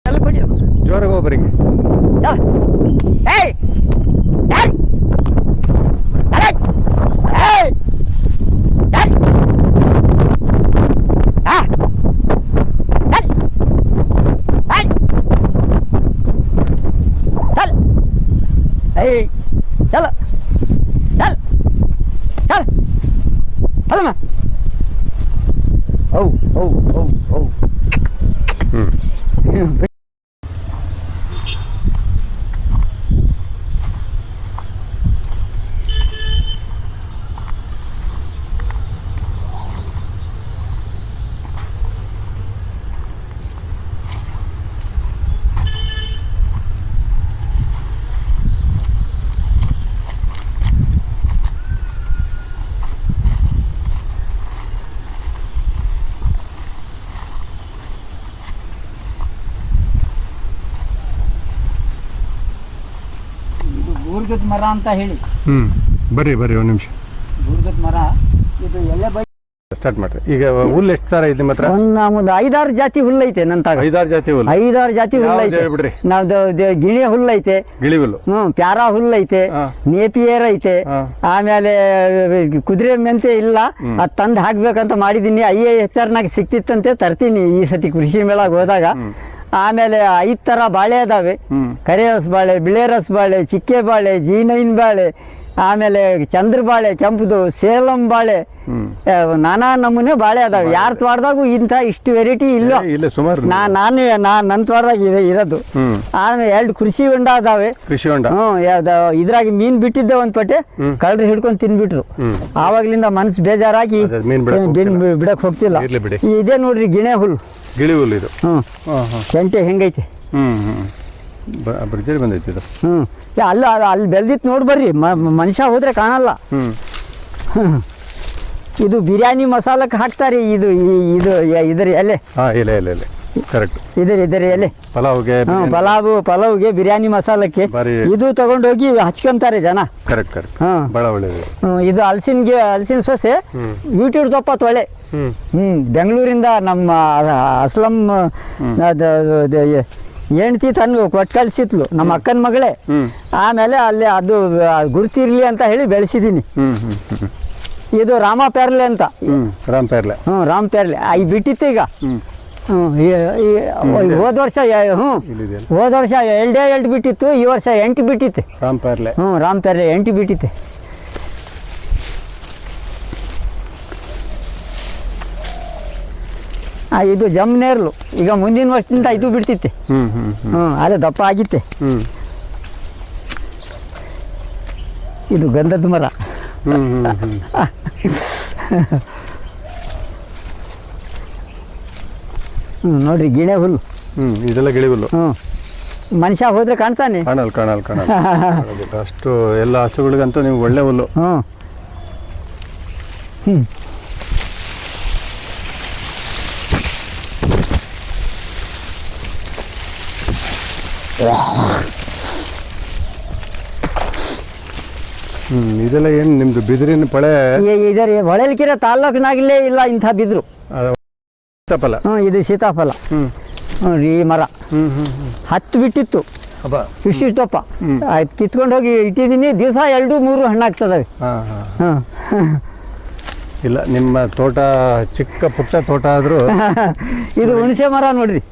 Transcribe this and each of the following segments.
ಜೋರಾಗಿ ಹೋಗ್ಬರಿಗೆ चल चल चल चल ना ओ ओ ओ ओ ಬೂರ್ಗದ ಮರ ಅಂತ ಹೇಳಿ ಬರ್ರಿ ಬರ್ರಿ ಒಂದು ನಿಮಿಷ ಬೂರ್ಗದ ಮರ ಇದು ಎಲೆ ಬೈ ಸ್ಟಾರ್ಟ್ ಮಾಡ್ರಿ ಈಗ ಹುಲ್ಲು ಎಷ್ಟು ಥರ ಐತಿ ಮಾತ್ರ ಒಂದು 5-6 ಜಾತಿ ಹುಲ್ಲು ಐತೆ ನಂತಾಗ 5-6 ಜಾತಿ ಹುಲ್ಲು 5-6 ಜಾತಿ ಹುಲ್ಲು ಐತೆ ಬಿಡ್ರಿ ನಾವ್ದು ಗಿಣಿ ಹುಲ್ಲು ಐತೆ ಗಿಳಿ ಹುಲ್ಲು ಪ್ಯಾರಾ ಹುಲ್ಲು ಐತೆ ನೇಪಿಯರ್ ಐತೆ ಆಮೇಲೆ ಕುದುರೆ ಮೆಂತೆ ಇಲ್ಲ ಅದು ತಂದು ಹಾಕ್ಬೇಕಂತ ಮಾಡಿದೀನಿ IAHRನಾಗ ಸಿಕ್ತಿತ್ತಂತೆ ತರ್ತೀನಿ ಈ ಸತಿ ಕೃಷಿ ಮೇಳಾಗ ಹೋದಾಗ ಆಮೇಲೆ 5 ಥರ ಬಾಳೆ ಅದಾವೆ ಕರೆ ರಸ ಬಾಳೆ ಬಿಳೆ ರಸ ಬಾಳೆ ಚಿಕ್ಕೆ ಬಾಳೆ ಜೀನೈನ್ ಬಾಳೆ ಆಮೇಲೆ ಚಂದ್ರ ಬಾಳೆ ಕೆಂಪುದು ಸೇಲಂ ಬಾಳೆ ನಾನಾ ನಮೂನೆ ಬಾಳೆ ಅದಾವೆ ಯಾರ ತೋಟದಾಗೂ ಇಂಥ ಇಷ್ಟು ವೆರೈಟಿ ಇಲ್ಲ ಸುಮಾರು ನನ್ನ ತೋಟದಾಗ ಇರೋದು ಆಮೇಲೆ 2 ಕೃಷಿ ಹೊಂಡ ಅದಾವೆ ಕೃಷಿ ಹೊಂಡ ಇದ್ರಾಗ ಮೀನ್ ಬಿಟ್ಟಿದ್ದೆ ಒಂದ್ ಪಟ್ಟೆ ಕಳ್ಳರು ಹಿಡ್ಕೊಂಡು ತಿನ್ಬಿಟ್ರು ಆವಾಗ್ಲಿಂದ ಮನ್ಸು ಬೇಜಾರಾಗಿ ಬಿಡಕ್ ಹೋಗ್ತಿಲ್ಲ ಇದೇ ನೋಡ್ರಿ ಗಿಣೆ ಹುಲ್ಲು ಗಿಳಿ ಹುಲ್ಲು ಇದು ಸೆಂಟೆ ಹೆಂಗೈತೆ ಬ್ರಿಜರಿ ಬಂದೈತಿ ಇದು ಅಲ್ಲಿ ಬೆಳೆದಿತ್ತು ನೋಡಿ ಬರ್ರಿ ಮನುಷ್ಯ ಹೋದ್ರೆ ಕಾಣಲ್ಲ ಇದು ಬಿರಿಯಾನಿ ಮಸಾಲಕ್ಕೆ ಹಾಕ್ತಾರೆ ಇದು ಇದರ ಎಲೆ ಎಲೆ ಎಲೆ ಎಲೆ ಕರೆಕ್ಟ್ ಇದರ ಎಲೆ ಪಲಾವ್ಗೆ ಬಿರಿಯಾನಿ ಮಸಾಲಕ್ಕೆ ಇದು ತಗೊಂಡೋಗಿ ಹಚ್ಕೊಂತಾರೆ ಜನ ಕರೆಕ್ಟ್ ಕರೆಕ್ಟ್ ಬಹಳ ಒಳ್ಳೆಯದು ಇದು ಹಲಸಿನ ಸೊಸೆ ಯೂಟ್ಯೂಬ್ ದಪ್ಪ ತೊಳೆ ಬೆಂಗಳೂರಿಂದ ನಮ್ಮ ಅಸ್ಲಂ ಹೆಂಡ್ತಿ ತನ್ನ ಕೊಟ್ಟು ಕಳಿಸಿತ್ಲು ನಮ್ಮ ಅಕ್ಕನ ಮಗಳೇ ಆಮೇಲೆ ಅಲ್ಲಿ ಅದು ಗುರುತಿರ್ಲಿ ಅಂತ ಹೇಳಿ ಬೆಳೆಸಿದ್ದೀನಿ ಇದು ರಾಮ ಪೇರ್ಲೆ ಅಂತ ರಾಮ್ ಪೇರ್ಲೆ ಈಗ ಬಿಟ್ಟಿತ್ತು ಈಗ ಹೋದ ವರ್ಷ ಹೋದ ವರ್ಷ 2 ಬಿಟ್ಟಿತ್ತು ಈ ವರ್ಷ 8 ಬಿಟ್ಟಿತ್ತು ರಾಮ್ ಪೇರ್ಲೆ 8 ಬಿಟ್ಟಿತ್ತೆ ಇದು ಜಮ್ನೇರ್ಲು ಈಗ ಮುಂದಿನ ವರ್ಷದಿಂದ ಇದು ಬಿಡ್ತಿತ್ತೆ ಅದೇ ದಪ್ಪ ಆಗಿತ್ತೆ ಇದು ಗಂಧದ ಮರ ನೋಡ್ರಿ ಗಿಣೆ ಹುಲ್ಲು ಇದೆಲ್ಲ ಗಿಳಿ ಹುಲ್ಲು ಮನುಷ್ಯ ಹೋದ್ರೆ ಕಾಣ್ತಾನೆ ಕಾಣಲ್ ಅಷ್ಟು ಎಲ್ಲ ಹಸುಗಳಿಗಂತೂ ನೀವು ಒಳ್ಳೆ ಹುಲ್ಲು ಇದೆಲ್ಲ ಏನು ನಿಮ್ದು ಬಿದಿರಿನ ಪಳೆ ಇದರ ಹೊಳಲ್ಕೆರೆ ತಾಲ್ಲೂಕಿನಾಗಲೇ ಇಲ್ಲ ಇಂಥ ಬಿದ್ರು ಸೀತಾಫಲ ಇದು ಸೀತಾಫಲ ಈ ಮರ 10 ಬಿಟ್ಟಿತ್ತು ಇಷ್ಟಿಷ್ಟಪ್ಪ ಆಯ್ತು ಕಿತ್ಕೊಂಡು ಹೋಗಿ ಇಟ್ಟಿದ್ದೀನಿ ದಿವಸ 2-3 ಹಣ್ಣಾಗ್ತದವೆ ಇಲ್ಲ ನಿಮ್ಮ ತೋಟ ಚಿಕ್ಕ ಪುಟ್ಟ ತೋಟ ಆದರೂ ಇದು ಹುಣಸೆ ಮರ ನೋಡ್ರಿ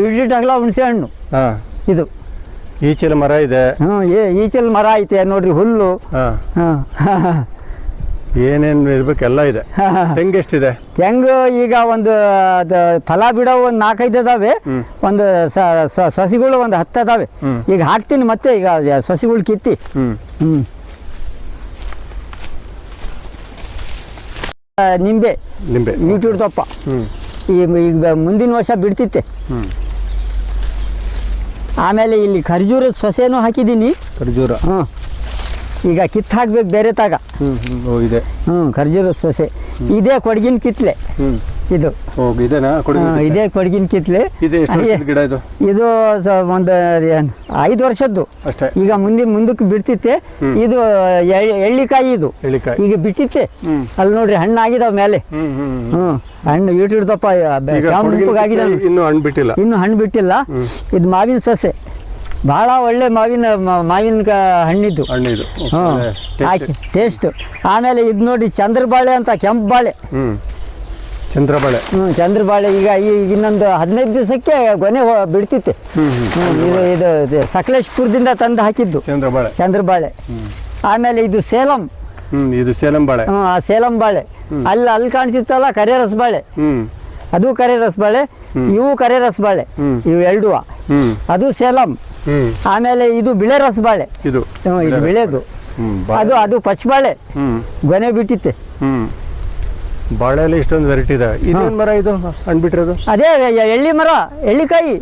ಇಷ್ಟಿಟ್ಟಾಗಲ್ಲ ಹುಣಸೆ ಹಣ್ಣು ಇದು ಈಚಲ ಮರ ಇದೆ ಈಚಲ್ ಮರ ಐತೆ ನೋಡ್ರಿ ಹುಲ್ಲು ಏನೇನು ಇರ್ಬೇಕೆಲ್ಲ ಇದೆ ತೆಂಗು ಎಷ್ಟಿದೆ ತೆಂಗು ಈಗ ಒಂದು ಫಲ ಬಿಡೋ ಒಂದು 4-5 ಅದಾವೆ ಒಂದು ಸಸಿಗಳು ಒಂದು 10 ಅದಾವೆ ಈಗ ಹಾಕ್ತೀನಿ ಮತ್ತೆ ಈಗ ಸಸಿಗಳು ಕಿತ್ತಿ ನಿಂಬೆ ಯೂಟ್ಯೂಬ್ ದಪ್ಪ ಈಗ ಮುಂದಿನ ವರ್ಷ ಬಿಡ್ತಿತ್ತೆ ಆಮೇಲೆ ಇಲ್ಲಿ ಖರ್ಜೂರದ ಸೊಸೆನೂ ಹಾಕಿದ್ದೀನಿ ಖರ್ಜೂರ ಈಗ ಕಿತ್ತು ಹಾಕ್ಬೇಕು ಬೇರೆ ತಾಗ ಇದೆ ಖರ್ಜೂರದ ಸೊಸೆ ಇದೇ ಕೊಡಗಿನ ಕಿತ್ಲೆ ಇದು ಇದೇ ಕೊಡಗಿನ ಕಿತ್ಲೆ ಇದು ಒಂದು 5 ವರ್ಷದ್ದು ಈಗ ಮುಂದಕ್ಕೆ ಬಿಡ್ತಿತ್ತೆ ಇದು ಎಳ್ಳಿಕಾಯಿ ಇದು ಈಗ ಬಿಟ್ಟಿತ್ತೆ ಅಲ್ಲಿ ನೋಡ್ರಿ ಹಣ್ಣಾಗಿದಾವ ಮೇಲೆ ಹಣ್ಣು ಇಟ್ಟಿಡ್ತಪ್ಪ ಈಗ ಕೆಂಪಗಾಗಿದೆ ಇನ್ನೂ ಹಣ್ಣು ಬಿಟ್ಟಿಲ್ಲ. ಇನ್ನು ಹಣ್ಣು ಬಿಟ್ಟಿಲ್ಲ. ಇದು ಮಾವಿನ ಸೊಸೆ ಭಾಳ ಒಳ್ಳೆ ಮಾವಿನ ಹಣ್ಣಿದ್ದು ಹಣ್ಣಿದು. ಹ್ಞೂ ಹಾಕಿ ಟೇಸ್ಟು. ಆಮೇಲೆ ಇದು ನೋಡಿ ಚಂದ್ರಬಾಳೆ ಅಂತ ಕೆಂಪು ಬಾಳೆ. ಚಂದ್ರಬಾಳೆ. ಚಂದ್ರಬಾಳೆ ಈಗ ಇನ್ನೊಂದು 15 ದಿವಸಕ್ಕೆ ಗೊನೆ ಬಿಡ್ತಿತ್ತೆ. ಇದು ಸಕಲೇಶ್ಪುರದಿಂದ ತಂದು ಹಾಕಿದ್ದು ಚಂದ್ರಬಾಳೆ. ಆಮೇಲೆ ಇದು ಸೇಲಂ. ಇದು ಸೇಲಂ ಬಾಳೆ. ಆ ಸೇಲಂ ಬಾಳೆ ಅಲ್ಲಿ ಕಾಣ್ತಿತ್ತಲ್ಲ ಕರೆ ರಸಬಾಳೆ, ಅದು ಕರೆ ರಸಬಾಳೆ. ಇವು ಕರೆ ರಸಬಾಳೆ, ಇವು ಎರಡು. ಅದು ಸೇಲಂ. ಆಮೇಲೆ ಇದು ಬಿಳೆ ರಸಬಾಳೆ, ಇದು ಬಿಳೆದು. ಅದು ಪಚ್ಚಬಾಳೆ ಗೊನೆ ಬಿಟ್ಟಿತ್ತೆ. ಬಾಳೆಯಲ್ಲಿ ಇಷ್ಟೊಂದು ವೆರೈಟಿ ಇದೆ. ಇದೇನು ಮರ ಇದು ಹಣ್ಣು ಬಿಟ್ಟಿರೋದು? ಅದೇ ಎಳ್ಳಿ ಮರ, ಎಳ್ಳಿಕಾಯಿ.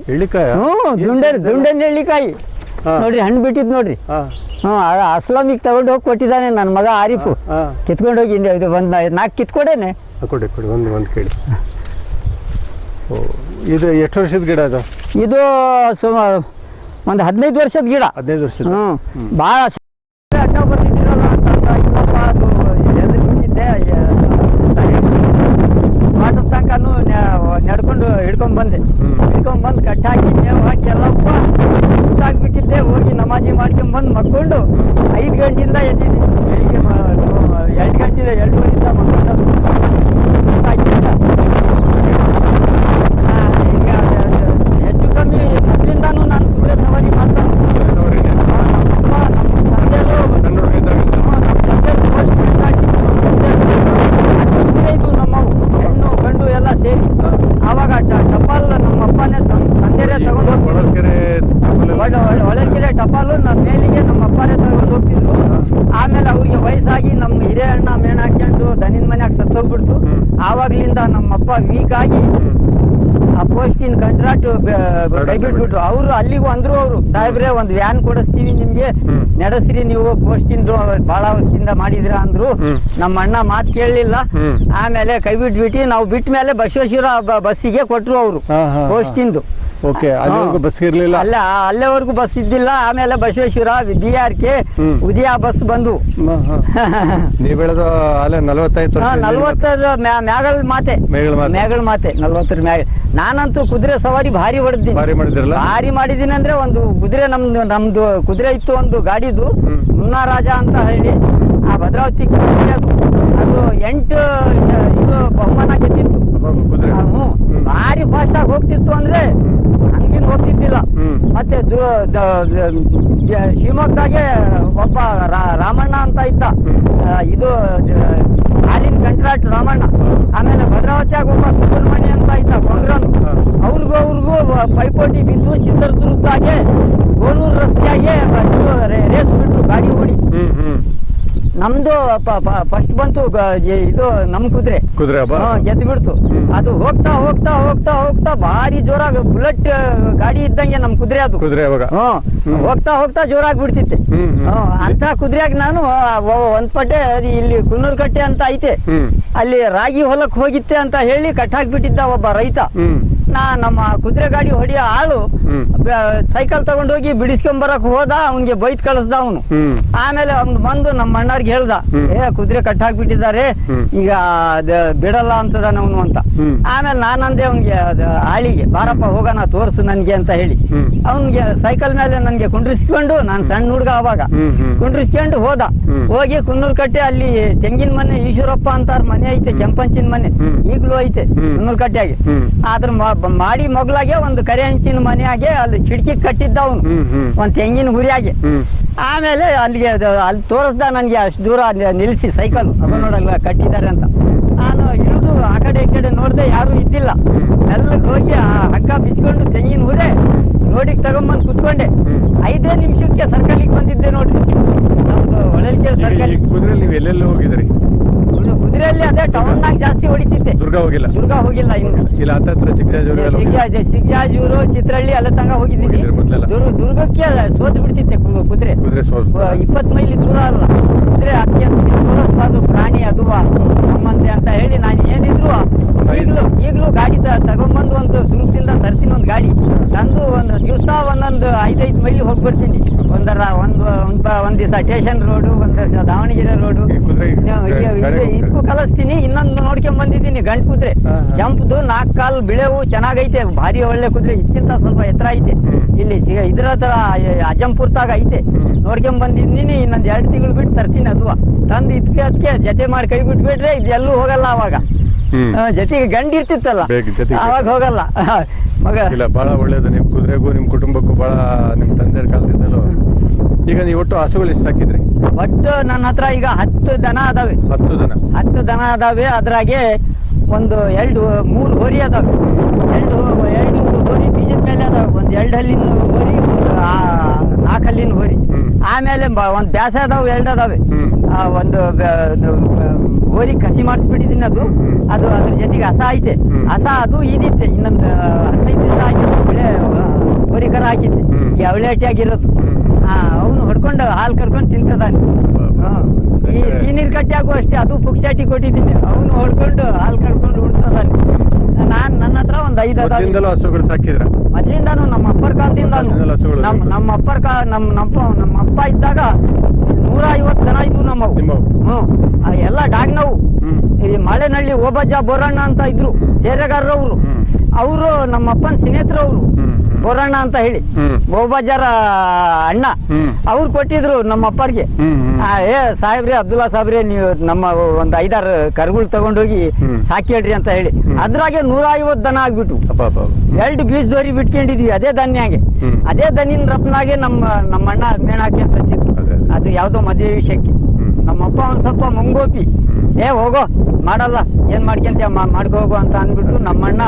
ದುಂಡನ್ ಎಳ್ಳಿಕಾಯಿ ನೋಡ್ರಿ, ಹಣ್ಣು ಬಿಟ್ಟಿದ್ ನೋಡ್ರಿ. ಅಸ್ಲಾಮಿಗೆ ತಗೊಂಡು ಹೋಗಿ ಕೊಟ್ಟಿದ್ದಾನೆ ನನ್ನ ಮಗ ಆರಿಫು. ಕಿತ್ಕೊಂಡು ಹೋಗಿ ಇದು ಒಂದು 4 ಕಿತ್ಕೊಡೇನೆ. ಕೊಡಿ ಒಂದು ಕೇಳಿ. ಇದು ಎಷ್ಟು ವರ್ಷದ ಗಿಡ ಅದು? ಇದು ಸುಮಾರು ಒಂದು 15 ವರ್ಷದ ಗಿಡ. 15 ವರ್ಷದ. ಭಾಳ ಅಡ್ಡ ಬರ್ತಿದ್ದೀರಲ್ಲ ಅಂತ ಇಲ್ಲಪ್ಪ, ಅದು ಎದುರು ಬಿಟ್ಟಿದ್ದೆ. ತೋಟದ ತನಕನೂ ನಡ್ಕೊಂಡು ಹಿಡ್ಕೊಂಡು ಬಂದು ಕಟ್ಟಾಕಿ ಮೇವು ಹಾಕಿ ಎಲ್ಲಪ್ಪ ಸುಸ್ತಾಗ್ಬಿಟ್ಟಿದ್ದೆ. ಹೋಗಿ ನಮಾಜಿ ಮಾಡ್ಕೊಂಬಂದು ಮಕ್ಕೊಂಡು 5 ಗಂಟೆಯಿಂದ ಎದ್ದಿದ್ದೆ. ಬೆಳಿಗ್ಗೆ 2 ಗಂಟೆ 2:30 ಮಕ್ಕೊಂಡು ಸುಸ್ತಾಗಿದ್ದ. ಈಗ ಹೆಚ್ಚು ಕಮ್ಮಿ ಮೊದಲಿಂದಾನು ನಾನು ಕುದುರೆ ಸವಾರಿ ಮಾಡ್ತಾನೆ. ನಮ್ಮಪ್ಪ ನಮ್ಮ ತಂದೆಯರು ಪೋಸ್ಟ್ ಕಟ್ಟಾಕಿದ್ದು. ಕುದುರೆ ಇದು ನಮ್ಮವು ಹೆಣ್ಣು ಗಂಡು ಎಲ್ಲ ಸೇರಿ. ಆವಾಗ ಟಪಾಲ್ ನಮ್ಮಪ್ಪನೇ ತಂದೆರೇ ತಗೊಂಡು ಹೋಗ್ತಿದ್ರು. ಹೊಳಲ್ಕೆರೆ ಟಪಾಲು ನಮ್ಮ ಮೇಲಿಗೆ ನಮ್ಮ ಅಪ್ಪರೇ ತಗೊಂಡು ಹೋಗ್ತಿದ್ರು. ಆಮೇಲೆ ಅವ್ರಿಗೆ ವಯಸ್ಸಾಗಿ ನಮ್ಮ ಹಿರೇ ಅಣ್ಣ ಮೇಣ ಹಾಕ್ಕೊಂಡು ದನಿನ ಮನ್ಯಾಗ ಸತ್ತೋಗ್ಬಿಡ್ತು. ಆವಾಗ್ಲಿಂದ ನಮ್ಮಪ್ಪ ವೀಕ್ ಆಗಿ ಆ ಪೋಸ್ಟಿನ ಕಂಟ್ರಾಕ್ಟ್ ಕೈ ಬಿಟ್ಬಿಟ್ರು. ಅವರು ಅಲ್ಲಿಗೂ ಅಂದ್ರು, ಅವರು ಸಾಹೇಬ್ರೆ ಒಂದು ವ್ಯಾನ್ ಕೊಡಿಸ್ತೀವಿ ನಿಮ್ಗೆ, ನಡೆಸ್ರಿ ನೀವು ಪೋಸ್ಟಿಂದು, ಭಾಳ ವರ್ಷದಿಂದ ಮಾಡಿದ್ರ ಅಂದ್ರು. ನಮ್ಮ ಅಣ್ಣ ಮಾತು ಕೇಳಲಿಲ್ಲ. ಆಮೇಲೆ ಕೈ ಬಿಟ್ಬಿಟ್ಟು ನಾವು ಬಿಟ್ಟ ಮೇಲೆ ಬಸವೇಶ್ವರ ಬಸ್ಸಿಗೆ ಕೊಟ್ರು ಅವರು ಪೋಸ್ಟಿಂದು. ಬಸ್ ಇರ್ಲಿಲ್ಲ ಅಲ್ಲೇವರೆಗೂ ಬಸ್ ಇದ್ದಿಲ್ಲ. ಆಮೇಲೆ ಬಸವೇಶ್ವರ BRK ಉದಯ ಬಸ್ ಬಂದು. ನೀವು ಹೇಳೋದು ಅಲ್ಲೇ 40 ಮ್ಯಾಗಳ ಮಾತೆ 40 ಮ್ಯಾಗ. ನಾನಂತೂ ಕುದುರೆ ಸವಾರಿ ಭಾರಿ ಹೊಡೆದಿದ್ದೀನಿ. ಭಾರಿ ಮಾಡಿದ್ದೀನಿ ಅಂದ್ರೆ, ಒಂದು ಕುದುರೆ ನಮ್ದು ಕುದುರೆ ಇತ್ತು, ಒಂದು ಗಾಡಿದು ಮುನ್ನಾರಾಜ ಅಂತ ಹೇಳಿ, ಆ ಭದ್ರಾವತಿ ಅದು 8 ಇದು ಬಹುಮಾನ ಗೆದ್ದಿತ್ತು. ಭಾರಿ ಫಾಸ್ಟ್ ಆಗಿ ಹೋಗ್ತಿತ್ತು ಅಂದ್ರೆ ಹಂಗಿಂಗ್ ಹೋಗ್ತಿದ್ದಿಲ್ಲ. ಮತ್ತೆ ಶಿವಮೊಗ್ಗದಾಗೆ ಒಬ್ಬ ರಾಮಣ್ಣ ಅಂತ ಇದ್ದ, ಇದು ಹಾಲಿನ ಕಂಟ್ರಾಕ್ಟ್ ರಾಮಣ್ಣ. ಆಮೇಲೆ ಭದ್ರಾವತಿಯಾಗ ಒಬ್ಬ ಸುಬ್ರಹ್ಮಣ್ಯ ಅಂತ ಇದ್ದ ಕೊಂಗ್ರನ್. ಅವ್ರಿಗೂ ಪೈಪೋಟಿ ಬಿದ್ದು ಚಿತ್ರದುರ್ಗದಾಗೆ ಗೋಲೂರು ರಸ್ತೆಯಾಗೆ ರೇಸ್ ಬಿಟ್ರು ಗಾಡಿ ಓಡಿ. ನಮ್ದು ಫಸ್ಟ್ ಬಂತು ಇದು ನಮ್ಮ ಕುದುರೆ ಗೆದ್ದು ಬಿಡ್ತು. ಅದು ಹೋಗ್ತಾ ಭಾರಿ ಜೋರಾಗಿ ಬುಲೆಟ್ ಗಾಡಿ ಇದ್ದಂಗೆ ನಮ್ಮ ಕುದುರೆ. ಅದು ಹೋಗ್ತಾ ಜೋರಾಗಿ ಬಿಡ್ತಿತ್ತೆ. ಅಂತ ಕುದುರೆಯಾಗ ನಾನು ಒಂದ್ ಪಟ್ಟೆ ಇಲ್ಲಿ ಕುನ್ನೂರ್ಕಟ್ಟೆ ಅಂತ ಐತೆ, ಅಲ್ಲಿ ರಾಗಿ ಹೊಲಕ್ಕೆ ಹೋಗಿತ್ತೆ ಅಂತ ಹೇಳಿ ಕಟ್ಟಾಕ್ಬಿಟ್ಟಿದ್ದ ಒಬ್ಬ ರೈತ. ನಮ್ಮ ಕುದುರೆ ಗಾಡಿ ಹೊಡಿಯೋ ಆಳು ಸೈಕಲ್ ತಗೊಂಡೋಗಿ ಬಿಡಿಸ್ಕೊಂಬರಕ್ ಹೋದ. ಅವನ್ಗೆ ಬೈತ್ ಕಳಿಸ್ದ ಅವನು. ಆಮೇಲೆ ಅವ್ನು ಬಂದು ನಮ್ಮ ಅಣ್ಣಾರ್ಗೆ ಹೇಳ್ದ, ಕುದುರೆ ಕಟ್ಟಾಕ್ಬಿಟ್ಟಿದ್ದಾರೆ, ಈಗ ಬಿಡಲ್ಲ ಅಂತದಾನ ಅವನು ಅಂತ. ಆಮೇಲೆ ನಾನಂದೆ ಅವನ್ಗೆ ಆಳಿಗೆ, ಬಾರಪ್ಪ ಹೋಗೋಣ ತೋರ್ಸು ನನ್ಗೆ ಅಂತ ಹೇಳಿ ಅವನ್ಗೆ ಸೈಕಲ್ ಮೇಲೆ ನನ್ಗೆ ಕುಂಡ್ರಿಸ್ಕೊಂಡು, ನಾನು ಸಣ್ಣ ಹುಡುಗ ಅವಾಗ, ಕುಂಡ್ರಿಸ್ಕೊಂಡು ಹೋಗಿ ಕುನ್ನೂರ್ಕಟ್ಟೆ ಅಲ್ಲಿ ತೆಂಗಿನ ಮನೆ ಈಶ್ವರಪ್ಪ ಅಂತಾರ ಮನೆ ಐತೆ, ಕೆಂಪಂಚಿನ ಮನೆ ಈಗ್ಲೂ ಐತೆ ಕುನ್ನೂರ್ಕಟ್ಟೆಗೆ. ಅದ್ರ ಮಾಡಿ ಮೊಗ್ಲಾಗೆ ಒಂದು ಕರೆ ಹಂಚಿನ ಮನೆಯಾಗೆ ಅಲ್ಲಿ ಕಿಟಕಿ ಕಟ್ಟಿದ್ದ ಅವನು, ಒಂದ್ ತೆಂಗಿನ ಹುರಿಯಾಗೆ. ಆಮೇಲೆ ಅಲ್ಲಿ ತೋರಿಸ್ದ ನನ್ಗೆ, ಅಷ್ಟು ದೂರ ನಿಲ್ಲಿಸಿ ಸೈಕಲ್ ನೋಡಲ್ಲ ಕಟ್ಟಿದ್ದಾರೆ ಅಂತ. ನಾನು ಇಳಿದು ಆ ಕಡೆ ಈ ಕಡೆ ನೋಡ್ದೆ, ಯಾರು ಇದ್ದಿಲ್ಲ. ಎಲ್ಲಕ್ಕೆ ಹೋಗಿ ಆ ಹಗ್ಗ ಬಿಚ್ಕೊಂಡು ತೆಂಗಿನ ಹುರೆ ರೋಡಿಗೆ ತಗೊಂಬಂದು ಕುತ್ಕೊಂಡೆ. 5 ನಿಮಿಷಕ್ಕೆ ಸರ್ಕಲಿಗೆ ಬಂದಿದ್ದೆ ನೋಡ್ರಿ, ನಮ್ದು ಹೊಳಲ್ಕೆರೆ ಸರ್ಕಲ್. ಎಲ್ಲೆಲ್ಲಿ ಹೋಗಿದ್ರಿ? ಕುದುರೆಯಲ್ಲಿ ಅದೇ ಟೌನ್ನಾಗ ಜಾಸ್ತಿ ಹೊಡಿತಿದ್ದೆ. ದುರ್ಗ ಹೋಗಿಲ್ಲ ಇನ್ನು. ಚಿಕ್ಕಜಾಜೂರು, ಚಿತ್ರಹಳ್ಳಿ ಎಲ್ಲ ತನಕ ಹೋಗಿದ್ದೀನಿ. ದುರ್ಗಕ್ಕೆ ಸೋತ್ ಬಿಡ್ತಿದ್ದೆ ಕುದುರೆ. 20 ಮೈಲಿ ದೂರ ಅಲ್ಲ ಕುದುರೆ. ಅತ್ಯಂತ ಪ್ರಾಣಿ ಅದು ನಮ್ಮಂತೆ ಅಂತ ಹೇಳಿ ನಾನು ಏನಿದ್ರು ಈಗಲೂ ಗಾಡಿ ತಗೊಂಬಂದು ಒಂದು ದುರ್ಗದಿಂದ ತರ್ತೀನಿ. ಒಂದು ಗಾಡಿ ತಂದು ಒಂದು ದಿವಸ ಒಂದೊಂದು 5 ಮೈಲಿ ಹೋಗಿ ಬರ್ತೀನಿ. ಒಂದ್ ದಿವಸ ಸ್ಟೇಷನ್ ರೋಡು, ಒಂದ್ ದಿವಸ ದಾವಣಗೆರೆ ರೋಡು. ಇದಕ್ಕೂ ಕಲಿಸ್ತೀನಿ. ಇನ್ನೊಂದು ನೋಡ್ಕೊಂಡ್ ಬಂದಿದ್ದೀನಿ ಗಂಡು ಕುದುರೆ, ಕೆಂಪುದು 4 ಕಾಲು ಬಿಳೆವು ಚೆನ್ನಾಗೈತೆ, ಭಾರಿ ಒಳ್ಳೆ ಕುದುರೆ. ಇದಕ್ಕಿಂತ ಸ್ವಲ್ಪ ಎತ್ತರ ಐತೆ, ಇಲ್ಲಿ ಇದ್ರ ಹತ್ರ ಅಜಂಪುರ್ತಾಗ ಐತೆ. ನೋಡ್ಕೊಂಡ್ ಬಂದಿದ್ದೀನಿ. ಇನ್ನೊಂದು 2 ತಿಂಗಳು ಬಿಟ್ಟು ತರ್ತೀನಿ. ಅದು ತಂದು ಅದಕ್ಕೆ ಜೊತೆ ಮಾಡಿ ಕೈ ಬಿಟ್ಬಿಟ್ರೆ ಇದು ಎಲ್ಲೂ ಹೋಗಲ್ಲ. ಅವಾಗ ಜೊತೆಗೆ ಗಂಡು ಇರ್ತಿತ್ತಲ್ಲ, ಅವಾಗ ಹೋಗಲ್ಲ ಮಗ. ಇಲ್ಲ, ಬಹಳ ಒಳ್ಳೇದು. ನಿಮ್ ಕುದುರೆಗೂ ನಿಮ್ ಕುಟುಂಬಕ್ಕೂ ಬಹಳ ನಿಮ್ ತಂದೆಯ ಕಾಲದಿಂದಲೂ. ಈಗ ನೀವು ಒಟ್ಟು ಹಸುಗಳು ಎಷ್ಟು ಸಾಕಿದ್ರಿ? ಒಟ್ಟು ನನ್ನ ಹತ್ರ ಈಗ 10 ದನ ಅದಾವೆ. 10 ದನ ಅದಾವೆ. ಅದ್ರಾಗೆ ಒಂದು 3 ಹೋರಿ ಅದಾವೆ. 2 ಹೋರಿ ಬೀಜದ ಮೇಲೆ ಅದಾವೆ. ಒಂದು 2 ಹಲ್ಲಿನ ಹೋರಿ, ಒಂದು 4 ಹಲ್ಲಿನ ಹೋರಿ. ಆಮೇಲೆ ಒಂದು ಬ್ಯಾಸ ಅದಾವೆ, 2 ಅದಾವೆ. ಒಂದು ಹೋರಿ ಕಸಿ ಮಾಡಿಸ್ಬಿಟ್ಟಿದ್ದೀನಿ. ಅದು ಅದ್ರ ಜೊತೆಗೆ ಹಸ ಐತೆ. ಹಸ ಅದು ಇದಿತ್ತೆ. ಇನ್ನೊಂದು 15 ದಿವಸ ಆಯ್ತು ಬೆಳೆ ಹೋರಿ ಕರ ಹಾಕಿದ್ದೆ, ಈ ಅವಳೇಟಿಯಾಗಿರೋದು. ಅವನು ಹೊಡ್ಕೊಂಡು ಹಾಲು ಕರ್ಕೊಂಡು ತಿಂತದಾನೆ. ಈ ಸೀನೀರ್ ಕಟ್ಟಿಯಾಗೂ ಅಷ್ಟೇ, ಅದು ಪುಕ್ಸಾಟಿ ಕೊಟ್ಟಿದ್ದೀನಿ. ಅವನು ಹೊಡ್ಕೊಂಡು ಹಾಲು ಕರ್ಕೊಂಡು ಉಣ್ತದಾನೆ. ನನ್ನ ಹತ್ರ ಒಂದು 5 ಅದಾವೆ. ಹಸುಗಳು ಸಾಕಿದ್ರ ಮೊದ್ಲಿಂದಾನು ನಮ್ಮ ಅಪ್ಪರ ಕಾಲದಿಂದ. ನಮ್ಮ ಅಪ್ಪ ಇದ್ದಾಗ 150 ದನ ಇದ್ವು ನಮ್ಮವು. ಎಲ್ಲ ಡಾಗ್ನವು. ಈ ಮಳೆನಳ್ಳಿ ಓಬಜ್ಜ ಬೋರಣ್ಣ ಅಂತ ಇದ್ರು, ಸೇರೆಗಾರರವರು. ಅವರು ನಮ್ಮ ಅಪ್ಪನ ಸ್ನೇಹಿತರವರು, ಬೋರಣ್ಣ ಅಂತ ಹೇಳಿ, ಓಬಜ್ಜರ ಅಣ್ಣ. ಅವ್ರು ಕೊಟ್ಟಿದ್ರು ನಮ್ಮ ಅಪ್ಪರಿಗೆ. ಸಾಹೇಬ್ರೆ, ಅಬ್ದುಲ್ಲಾ ಸಾಹೇಬ್ರೆ, ನೀವು ನಮ್ಮ ಒಂದು 5-6 ಕರುಗಳು ತಗೊಂಡೋಗಿ ಸಾಕೇಳ್ರಿ ಅಂತ ಹೇಳಿ. ಅದ್ರಾಗೆ 150 ದನ ಆಗ್ಬಿಟ್ಟು 2 ಬೀಜ ದೋರಿ ಬಿಟ್ಕೊಂಡಿದ್ವಿ ಅದೇ ದನ್ಯಾಗೆ. ಅದೇ ದನಿನ ರಪ್ನಾಗೆ ನಮ್ಮ ಅಣ್ಣ ಮೇಣ ಹಾಕಿ ಸತ್ತಿತ್ತು. ಅದು ಯಾವುದೋ ಮದುವೆ ವಿಷಯಕ್ಕೆ. ನಮ್ಮಪ್ಪ ಒಂದು ಸ್ವಲ್ಪ ಮುಂಗೋಪಿ, ಹೋಗೋ ಮಾಡಲ್ಲ, ಏನ್ ಮಾಡ್ಕೊಂತ ಮಾಡ್ಕೊ ಹೋಗು ಅಂತ ಅಂದ್ಬಿಟ್ಟು ನಮ್ಮಣ್ಣ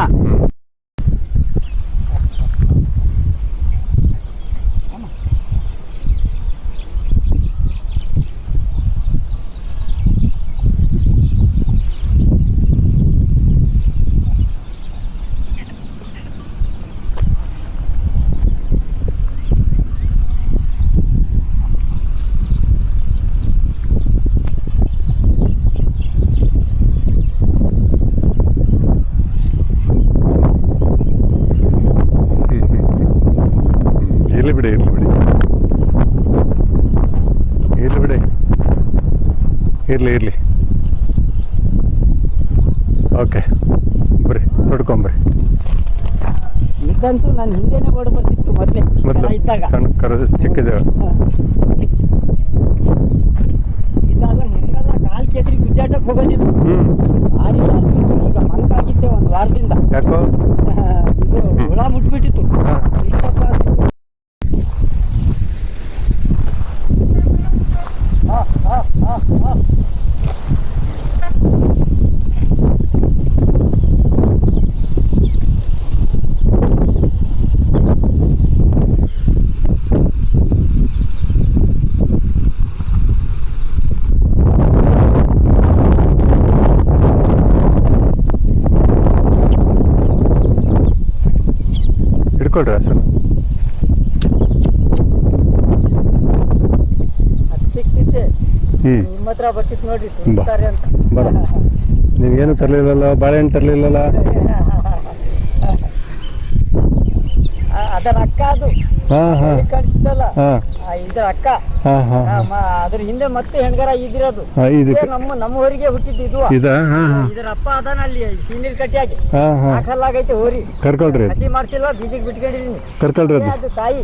ಇರ್ಲಿ. ಓಕೆ, ಬರ್ರಿ ನೋಡ್ಕೊಂಬರ್ರಿ. ಇದಂತೂ ನನ್ನ ಹಿಂದೆನೆ ಓಡ ಬರ್ತಿತ್ತು ಮೊದಲೇ ಇದ್ದಾಗ. ಸಣ್ಣ ಕರ ಚಿಕ್ಕದ ಇದ್ದಾಗ ಹೆಂಗಲ್ಲ ಕಾಲ್ ಕೇತ್ರಿ ಗುಜ್ಜಾಟಕ್ಕೆ ಹೋಗೋದಿತ್ತು. ಭಾರಿ ಸಾರ್ತಿತ್ತು. ಈಗ ಮಂಕಾಗಿತ್ತೆ ಒಂದು ವಾರದಿಂದ. ಯಾಕೋ ಇದು ಹುಳ ಮುಟ್ಬಿಟ್ಟಿತ್ತು. ಹಿಡ್ಕೊಳ್ರಿ ಹಸು. ಸಿಕ್ತಿತ್ತೆ ನಿಮ್ಮ ಹತ್ರ ಬರ್ತಿತ್ತು ನೋಡ್ರಿ ಅಂತ. ಬರ, ನೀವೇನು ತರಲಿಲ್ಲಲ್ಲ, ಬಾಳೆಹಣ್ಣು ತರಲಿಲ್ಲಲ್ಲ. ಅದರ ಅಕ್ಕ ಅದು ಕಾಣಿಸ್ತಲ್ಲ, ಇದರ ಅಕ್ಕ. ಅದ್ರ ಹಿಂದೆ ಮತ್ತೆ ಹೆಣ್ಗರ ಇದಿರೋದು. ನಮ್ಮ ಹೋರಿಗೆ ಹುಟ್ಟಿದ್ದು ಇದರ ಅಪ್ಪ ಅದಾನ ಅಲ್ಲಿ ಸೀನಿಲ್ ಕಟ್ಟಿಯಾಗಿ ಹಾಕಲ್ಲಾಗೈತೆ ಹೋರಿ. ಕರ್ಕೊಳ್ರಿ, ಹಸಿ ಮಾಡ್ಸಿಲ್ಲ, ಬೀಜಕ್ಕೆ ಬಿಟ್ಕೊಂಡಿದೀನಿ. ಕರ್ಕೊಳ್ರಿ. ಅದು ತಾಯಿ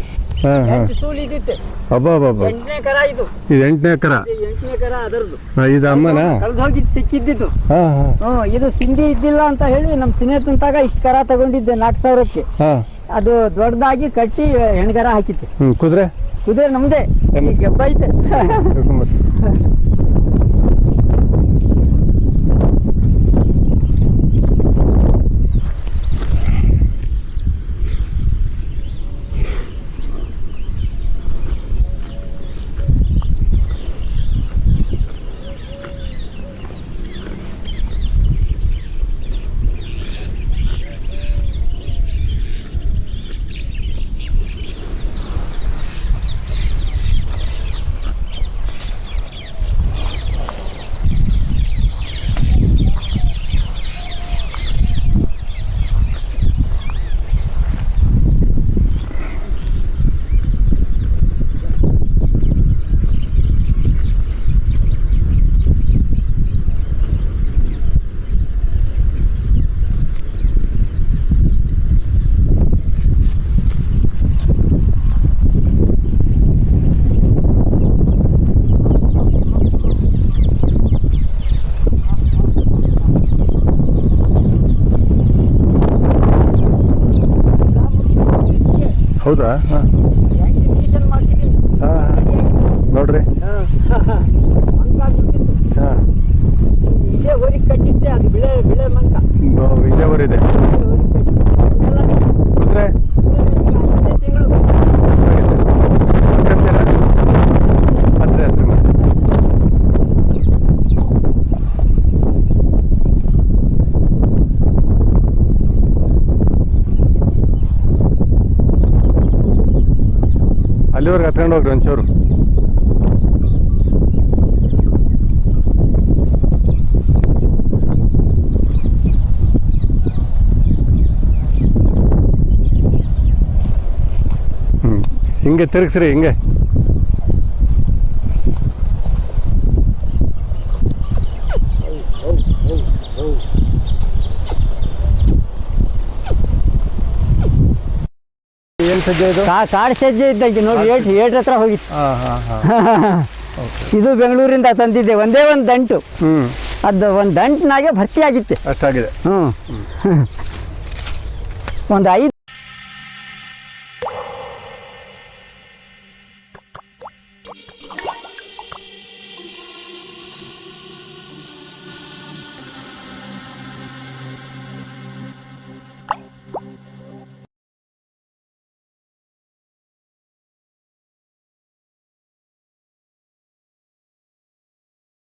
ಸೂಲ್ ಇದ್ದಿತ್ತೆ. 8ನೇ ಕರ ಇದು. 8ನೇ ಕರ. 8ನೇ ಕರ ಅದರದ್ದು. ಇದು ಅಮ್ಮನ ಕಳೆದು ಹೋಗಿದ್ದು ಸಿಕ್ಕಿದ್ದು. ಇದು ಸಿಂಧಿ ಇದ್ದಿಲ್ಲ ಅಂತ ಹೇಳಿ ನಮ್ಮ ಸ್ನೇಹಿತಂತಾಗ ಇಷ್ಟು ಕರ ತಗೊಂಡಿದ್ದೆ 4000ಕ್ಕೆ. ಅದು ದೊಡ್ಡದಾಗಿ ಕಟ್ಟಿ ಹೆಣ್ಗರ ಹಾಕಿತ್ತು. ಕುದುರೆ ನಮ್ದೇ, ಗೆಬ್ಬ ಐತೆ. ಹೌದಾ? ಹಾಂ ನೋಡ್ರಿ. ಹಾಂ ಇದೇ ಹೊರಗೆ ಕಟ್ಟಿದ್ದೆ ಅದು ಬಿಳೆ ಬಿಳೆ ಮಂಕ ಇಲ್ಲೇ ಊರಿದೆ ಕುದುರೆ ತಿಂಗಳು ಹತ್ರ ಹತ್ರ ಮಾಡಿ. ಅಲ್ಲಿವರೆಗೆ ಹತ್ಕೊಂಡು ಹೋಗ್ರಿ ಒಂಚೂರು. ಹಿಂಗೆ ತಿರುಗಿಸ್ರಿ ಹಿಂಗೆ. ಏನು ಸಜ್ಜೆ ಇದು? ಕಾಡು ಸಜ್ಜೆ ಇದ್ದಂಗೆ ನೋಡಿ ಏಟ್ ಹತ್ರ ಹೋಗಿತ್ತು. ಹಾಂ ಹಾಂ ಹಾಂ ಇದು ಬೆಂಗಳೂರಿಂದ ತಂದಿದ್ದೆ, ಒಂದೇ ಒಂದು ದಂಟು. ಹ್ಞೂ ಅದು ಒಂದು ದಂಟಿನಾಗೆ ಭರ್ತಿ ಆಗಿತ್ತೆ. ಅಷ್ಟಾಗಿದೆ. ಹ್ಞೂ ಒಂದು 5